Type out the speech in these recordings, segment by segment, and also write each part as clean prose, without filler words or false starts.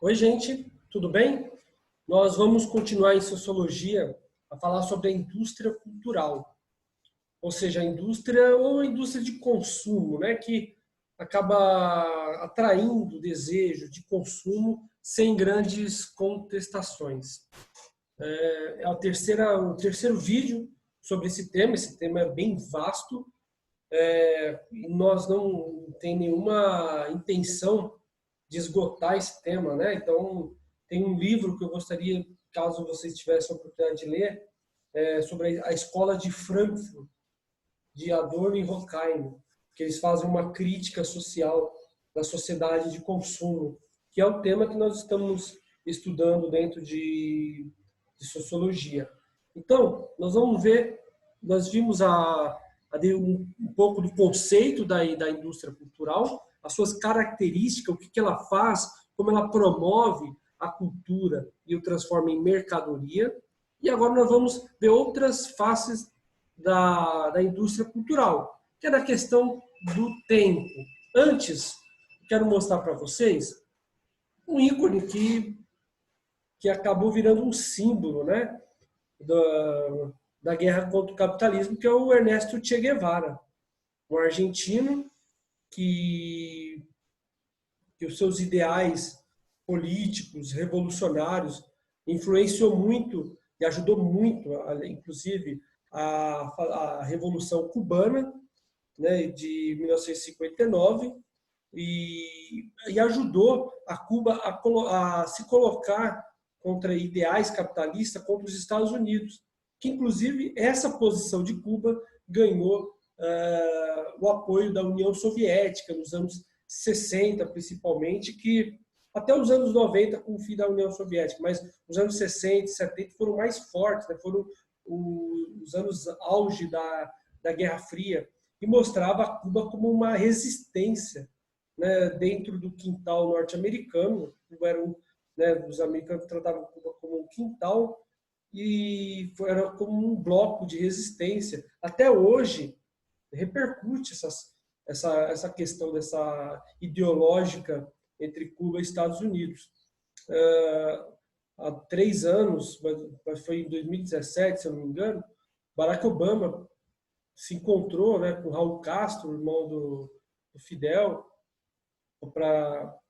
Oi, gente, tudo bem? Nós vamos continuar em sociologia a falar sobre a indústria cultural, ou seja, a indústria ou a indústria de consumo, né, que acaba atraindo o desejo de consumo sem grandes contestações. É o terceiro vídeo sobre esse tema. Esse tema é bem vasto. E nós não tem nenhuma intenção de esgotar esse tema, né? Então, tem um livro que eu gostaria, caso vocês tivessem a oportunidade de ler, sobre a Escola de Frankfurt, de Adorno e Horkheimer, que eles fazem uma crítica social da sociedade de consumo, que é o tema que nós estamos estudando dentro de sociologia. Então, nós vamos ver, nós vimos um pouco do conceito da indústria cultural, as suas características, o que ela faz, como ela promove a cultura e o transforma em mercadoria. E agora nós vamos ver outras faces da indústria cultural, que é da questão do tempo. Antes, quero mostrar para vocês um ícone que acabou virando um símbolo, né, da guerra contra o capitalismo, que é o Ernesto Che Guevara, um argentino que, que os seus ideais políticos, revolucionários, influenciou muito e ajudou muito, inclusive, a Revolução Cubana, né, de 1959, e ajudou a Cuba a se colocar contra ideais capitalistas contra os Estados Unidos, que inclusive essa posição de Cuba ganhou o apoio da União Soviética nos anos 60, principalmente, que até os anos 90 com o fim da União Soviética, mas os anos 60 e 70 foram mais fortes, né? Foram os anos auge da Guerra Fria, e mostrava a Cuba como uma resistência, né, dentro do quintal norte-americano. Né, os americanos tratavam Cuba como um quintal e era como um bloco de resistência. Até hoje, repercute essa questão dessa ideológica entre Cuba e Estados Unidos. Há 3 anos, mas foi em 2017, se eu não me engano, Barack Obama se encontrou, né, com Raul Castro, irmão do Fidel, para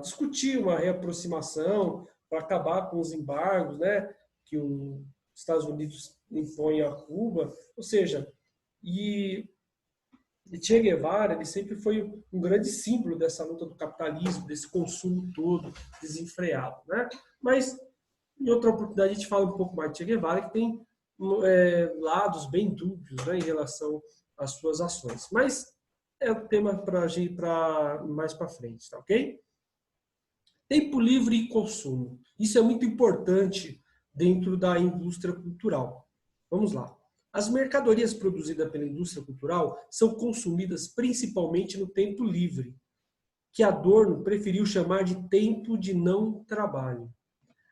discutir uma reaproximação, para acabar com os embargos, né, que os Estados Unidos impõem a Cuba. Ou seja, e Che Guevara, ele sempre foi um grande símbolo dessa luta do capitalismo, desse consumo todo desenfreado, né? Mas em outra oportunidade a gente fala um pouco mais de Che Guevara, que tem lados bem dúbios, né, em relação às suas ações. Mas é um tema para mais para frente, tá ok? Tempo livre e consumo. Isso é muito importante dentro da indústria cultural. Vamos lá. As mercadorias produzidas pela indústria cultural são consumidas principalmente no tempo livre, que Adorno preferiu chamar de tempo de não trabalho.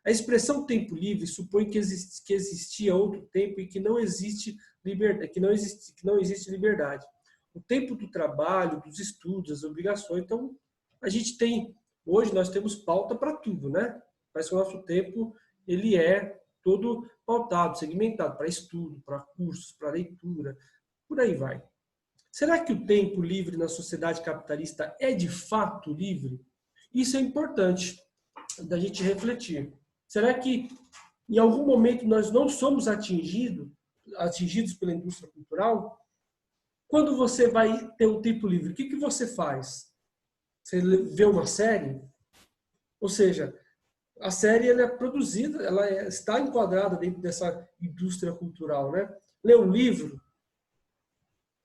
A expressão tempo livre supõe que existia outro tempo e que não existe liberdade, que não existe liberdade. O tempo do trabalho, dos estudos, das obrigações. Então, a gente tem, hoje nós temos pauta para tudo, né? Mas o nosso tempo, ele é todo pautado, segmentado para estudo, para cursos, para leitura, por aí vai. Será que o tempo livre na sociedade capitalista é de fato livre? Isso é importante da gente refletir. Será que em algum momento nós não somos atingidos pela indústria cultural? Quando você vai ter um tempo livre, o que você faz? Você vê uma série? Ou seja, a série ela é produzida, está enquadrada dentro dessa indústria cultural, né? Ler um livro?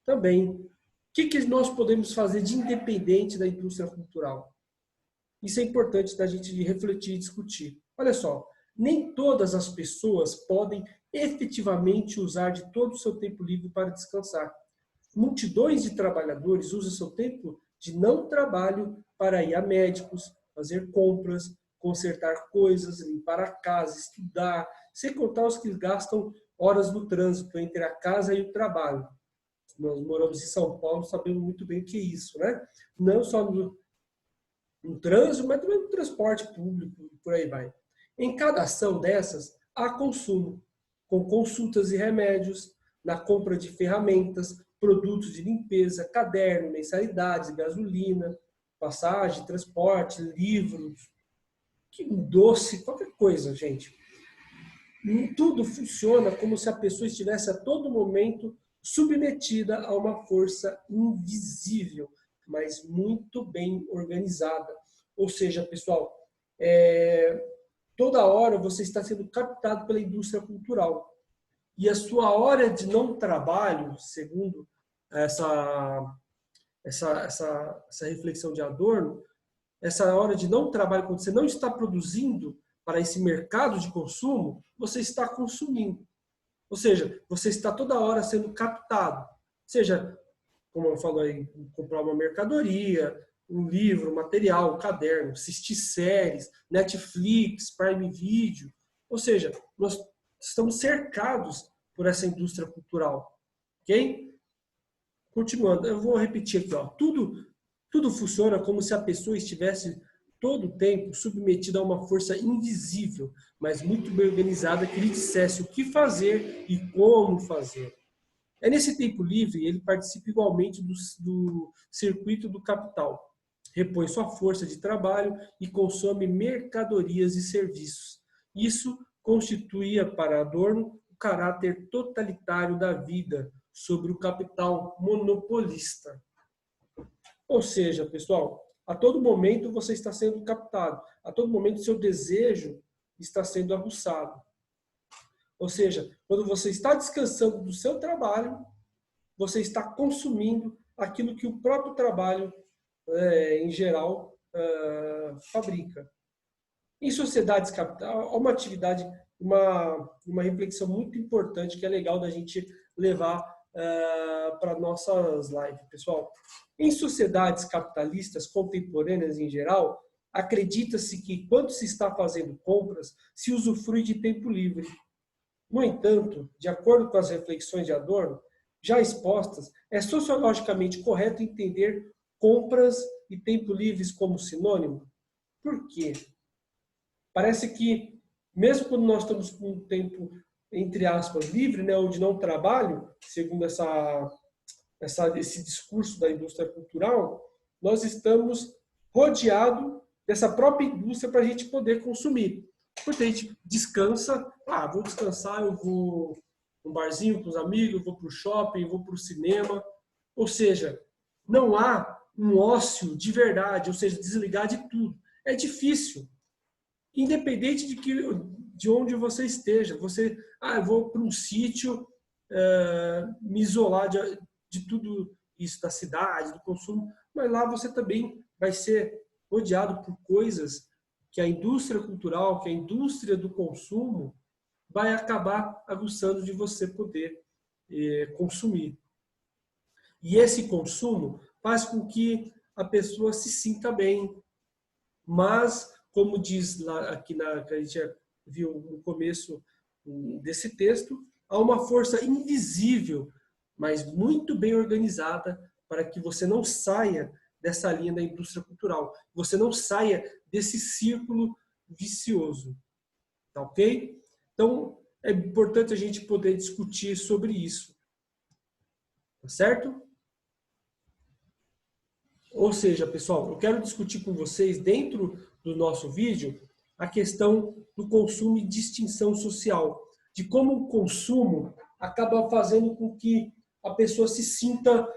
Também. O que nós podemos fazer de independente da indústria cultural? Isso é importante da gente refletir e discutir. Olha só, nem todas as pessoas podem efetivamente usar de todo o seu tempo livre para descansar. Multidões de trabalhadores usam seu tempo de não trabalho para ir a médicos, fazer compras, consertar coisas, limpar a casa, estudar, sem contar os que gastam horas no trânsito entre a casa e o trabalho. Nós moramos em São Paulo, sabemos muito bem o que é isso, né? Não só no trânsito, mas também no transporte público, por aí vai. Em cada ação dessas, há consumo, com consultas e remédios, na compra de ferramentas, produtos de limpeza, caderno, mensalidades, gasolina, passagem, transporte, livros, doce, qualquer coisa, gente. Tudo funciona como se a pessoa estivesse a todo momento submetida a uma força invisível, mas muito bem organizada. Ou seja, pessoal, toda hora você está sendo captado pela indústria cultural. E a sua hora de não trabalho, segundo essa reflexão de Adorno, essa hora de não trabalho, quando você não está produzindo para esse mercado de consumo, você está consumindo. Ou seja, você está toda hora sendo captado. Seja, como eu falo aí, comprar uma mercadoria, um livro, um material, um caderno, assistir séries, Netflix, Prime Video. Ou seja, nós estamos cercados por essa indústria cultural. Ok? Continuando, eu vou repetir aqui. Ó, tudo funciona como se a pessoa estivesse todo o tempo submetida a uma força invisível, mas muito bem organizada, que lhe dissesse o que fazer e como fazer. É nesse tempo livre, ele participa igualmente do circuito do capital, repõe sua força de trabalho e consome mercadorias e serviços. Isso constituía para Adorno o caráter totalitário da vida sobre o capital monopolista. Ou seja, pessoal, a todo momento você está sendo captado, a todo momento seu desejo está sendo aguçado. Ou seja, quando você está descansando do seu trabalho, você está consumindo aquilo que o próprio trabalho, em geral, fabrica. Em sociedades capitais, há uma atividade, uma reflexão muito importante que é legal da gente levar para nossas lives, pessoal. Em sociedades capitalistas contemporâneas em geral, acredita-se que quando se está fazendo compras, se usufrui de tempo livre. No entanto, de acordo com as reflexões de Adorno, já expostas, é sociologicamente correto entender compras e tempo livres como sinônimo? Por quê? Parece que, mesmo quando nós estamos com um tempo, entre aspas, livre, né, ou de não trabalho, segundo esse discurso da indústria cultural, nós estamos rodeados dessa própria indústria para a gente poder consumir. Porque a gente descansa, vou descansar, eu vou num barzinho com os amigos, eu vou para o shopping, eu vou para o cinema. Ou seja, não há um ócio de verdade, ou seja, desligar de tudo. É difícil. Independente de onde você esteja. Eu vou para um sítio, me isolar de tudo isso, da cidade, do consumo, mas lá você também vai ser rodeado por coisas que a indústria cultural, que a indústria do consumo vai acabar aguçando de você poder consumir. E esse consumo faz com que a pessoa se sinta bem, mas, como diz lá aqui que a gente já viu no começo desse texto, há uma força invisível, mas muito bem organizada para que você não saia dessa linha da indústria cultural, você não saia desse círculo vicioso, tá ok? Então, é importante a gente poder discutir sobre isso, tá certo? Ou seja, pessoal, eu quero discutir com vocês, dentro do nosso vídeo, a questão do consumo e distinção social, de como o consumo acaba fazendo com que a pessoa se sinta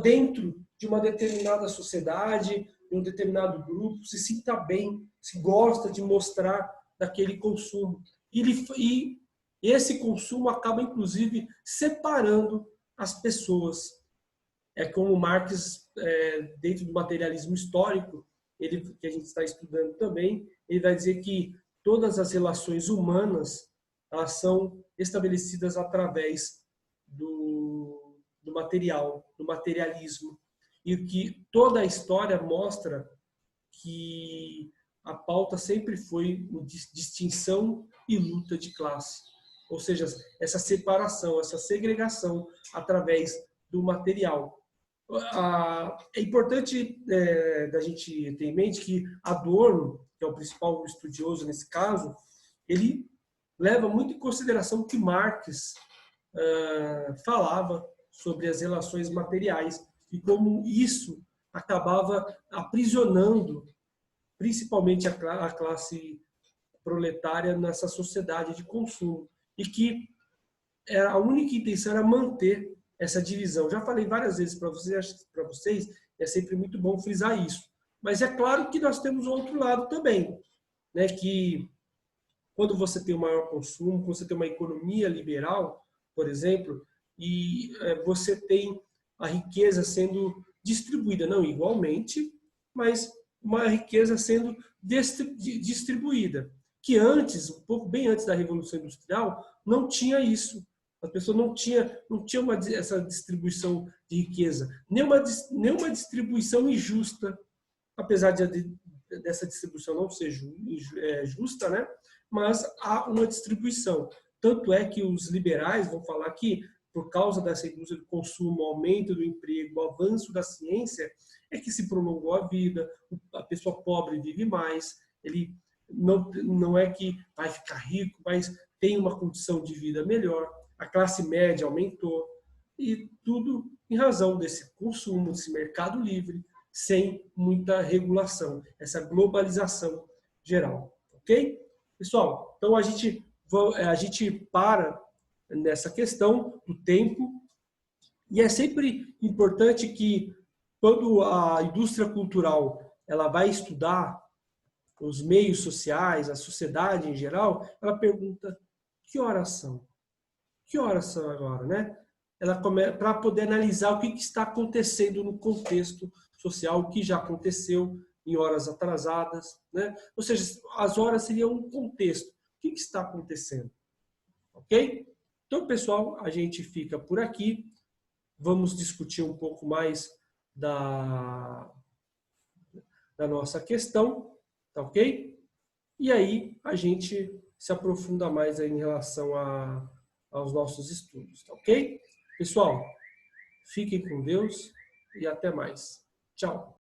dentro de uma determinada sociedade, de um determinado grupo, se sinta bem, se gosta de mostrar daquele consumo. E esse consumo acaba, inclusive, separando as pessoas. É como Marx, dentro do materialismo histórico, que a gente está estudando também, ele vai dizer que todas as relações humanas elas são estabelecidas através do material, do materialismo. E que toda a história mostra que a pauta sempre foi distinção e luta de classe. Ou seja, essa separação, essa segregação através do material. É importante da gente ter em mente que Adorno, que é o principal estudioso nesse caso, ele leva muito em consideração o que Marx falava sobre as relações materiais e como isso acabava aprisionando principalmente a classe proletária nessa sociedade de consumo e que a única intenção era manter essa divisão. Já falei várias vezes para vocês, é sempre muito bom frisar isso. Mas é claro que nós temos o outro lado também, né, que quando você tem um maior consumo, quando você tem uma economia liberal, por exemplo, e você tem a riqueza sendo distribuída, não igualmente, mas uma riqueza sendo distribuída, que antes, um pouco bem antes da Revolução Industrial, não tinha isso. As pessoas não tinham essa distribuição de riqueza, nenhuma distribuição injusta, apesar dessa distribuição não ser justa, né? Mas há uma distribuição. Tanto é que os liberais vão falar que, por causa dessa indústria do consumo, aumento do emprego, avanço da ciência, é que se prolongou a vida, a pessoa pobre vive mais, ele não é que vai ficar rico, mas tem uma condição de vida melhor, a classe média aumentou, e tudo em razão desse consumo, desse mercado livre, sem muita regulação, essa globalização geral, ok? Pessoal, então a gente para nessa questão do tempo e é sempre importante que quando a indústria cultural ela vai estudar os meios sociais, a sociedade em geral, ela pergunta que horas são? Que horas são agora, né? Ela para poder analisar o que está acontecendo no contexto social, o que já aconteceu em horas atrasadas, né? Ou seja, as horas seriam um contexto. O que está acontecendo? Ok? Então, pessoal, a gente fica por aqui. Vamos discutir um pouco mais da nossa questão, tá ok? E aí a gente se aprofunda mais aí em relação aos nossos estudos, tá ok? Pessoal, fiquem com Deus e até mais. Tchau!